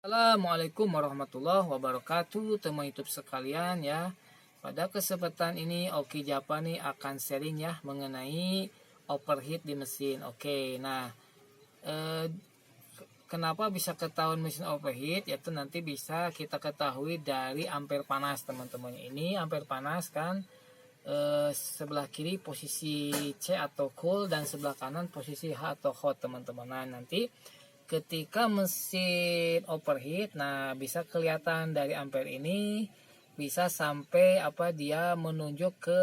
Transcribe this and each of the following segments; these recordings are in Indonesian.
Assalamualaikum warahmatullahi wabarakatuh, teman YouTube sekalian ya. Pada kesempatan ini Oki Japani akan sharing ya mengenai overheat di mesin. Oke, nah kenapa bisa ketahuan mesin overheat? Yaitu nanti bisa kita ketahui dari ampere panas teman-teman. Ini ampere panas kan, sebelah kiri posisi C atau cool dan sebelah kanan posisi H atau hot teman-teman. Nah nanti ketika mesin overheat, nah bisa kelihatan dari ampere ini bisa sampai dia menunjuk ke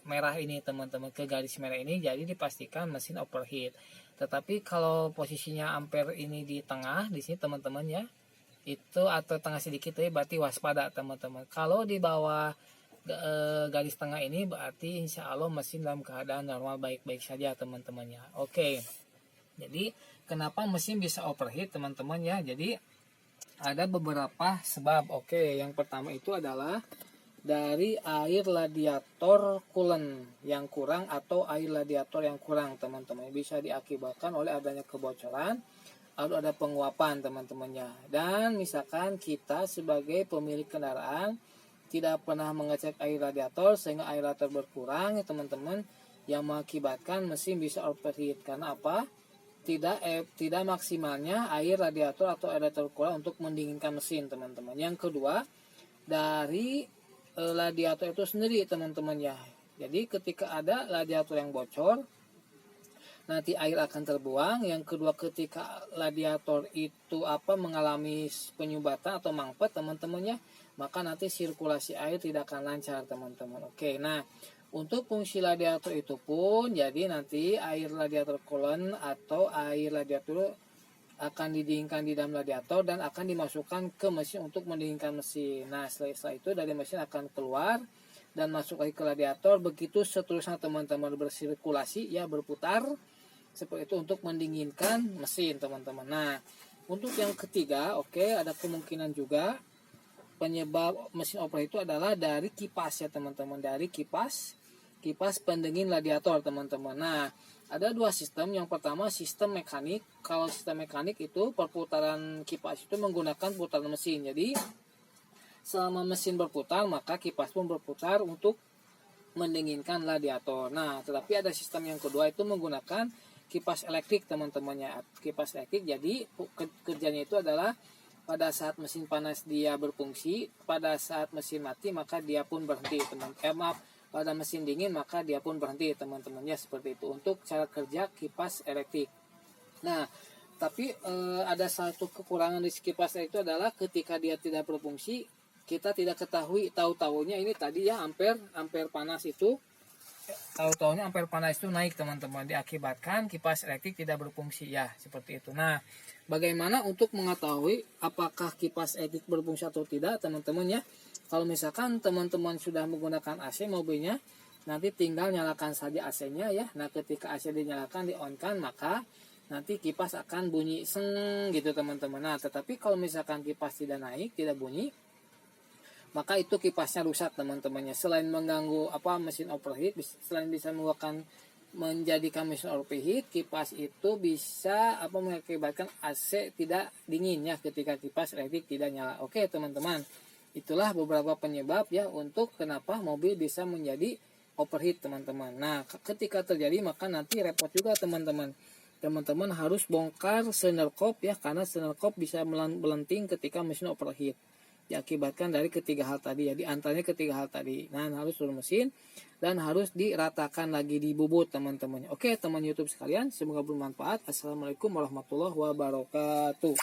merah ini teman-teman, ke garis merah ini, jadi dipastikan mesin overheat. Tetapi kalau posisinya ampere ini di tengah di sini teman-teman ya, itu atau tengah sedikit ya, berarti waspada teman-teman. Kalau di bawah garis tengah ini berarti insya Allah mesin dalam keadaan normal baik-baik saja teman-teman ya. Oke. Jadi kenapa mesin bisa overheat teman-teman ya? Jadi ada beberapa sebab. Oke, yang pertama itu adalah dari air radiator coolant yang kurang atau air radiator yang kurang teman-teman. Bisa diakibatkan oleh adanya kebocoran atau ada penguapan teman-temannya. Dan misalkan kita sebagai pemilik kendaraan tidak pernah mengecek air radiator sehingga air radiator berkurang ya teman-teman, yang mengakibatkan mesin bisa overheat. Karena apa? Tidak maksimalnya air radiator atau air radiator kurang untuk mendinginkan mesin teman-teman. Yang kedua, dari radiator itu sendiri teman-teman ya. Jadi ketika ada radiator yang bocor, nanti air akan terbuang. Yang kedua, ketika radiator itu mengalami penyumbatan atau mangpet teman-teman ya, maka nanti sirkulasi air tidak akan lancar teman-teman. Oke, nah untuk fungsi radiator itu pun, jadi nanti air radiator coolant atau air radiator akan didinginkan di dalam radiator dan akan dimasukkan ke mesin untuk mendinginkan mesin. Nah setelah itu dari mesin akan keluar dan masuk lagi ke radiator, begitu seterusnya teman-teman, bersirkulasi ya, berputar seperti itu untuk mendinginkan mesin teman-teman. Nah untuk yang ketiga, oke, ada kemungkinan juga penyebab mesin overheat itu adalah dari kipas ya teman-teman, dari kipas pendingin radiator teman-teman. Nah ada dua sistem. Yang pertama sistem mekanik. Kalau sistem mekanik itu perputaran kipas itu menggunakan putaran mesin. Jadi selama mesin berputar maka kipas pun berputar untuk mendinginkan radiator. Nah tetapi ada sistem yang kedua itu menggunakan kipas elektrik teman-temannya. Kipas elektrik jadi kerjanya itu adalah pada saat mesin panas dia berfungsi, pada saat mesin mati maka dia pun berhenti teman-teman. Pada mesin dingin maka dia pun berhenti teman-temannya, seperti itu untuk cara kerja kipas elektrik. Nah tapi ada satu kekurangan di kipas itu adalah ketika dia tidak berfungsi, kita tidak ketahui, tahu-tahunya ini tadi ya ampere panas itu, tahu-tahunya ampere panas itu naik teman-teman, diakibatkan kipas elektrik tidak berfungsi ya, seperti itu. Nah bagaimana untuk mengetahui apakah kipas elektrik berfungsi atau tidak teman-teman ya? Kalau misalkan teman-teman sudah menggunakan AC mobilnya, nanti tinggal nyalakan saja AC-nya ya. Nah ketika AC dinyalakan, di-on-kan, maka nanti kipas akan bunyi seng gitu teman-teman. Nah tetapi kalau misalkan kipas tidak naik, tidak bunyi, maka itu kipasnya rusak teman-temannya. Selain mengganggu mesin overheat, selain bisa menjadikan mesin overheat, kipas itu bisa mengakibatkan AC tidak dingin ya ketika kipas elektrik tidak nyala. Oke teman-teman, itulah beberapa penyebab ya untuk kenapa mobil bisa menjadi overheat teman-teman. Nah ketika terjadi maka nanti repot juga teman-teman. Teman-teman harus bongkar senerkop ya, karena senerkop bisa melenting ketika mesin overheat, diakibatkan dari ketiga hal tadi ya, di antaranya ketiga hal tadi. Nah harus turun mesin dan harus diratakan lagi di bubut teman-teman. Oke teman YouTube sekalian, semoga bermanfaat. Assalamualaikum warahmatullahi wabarakatuh.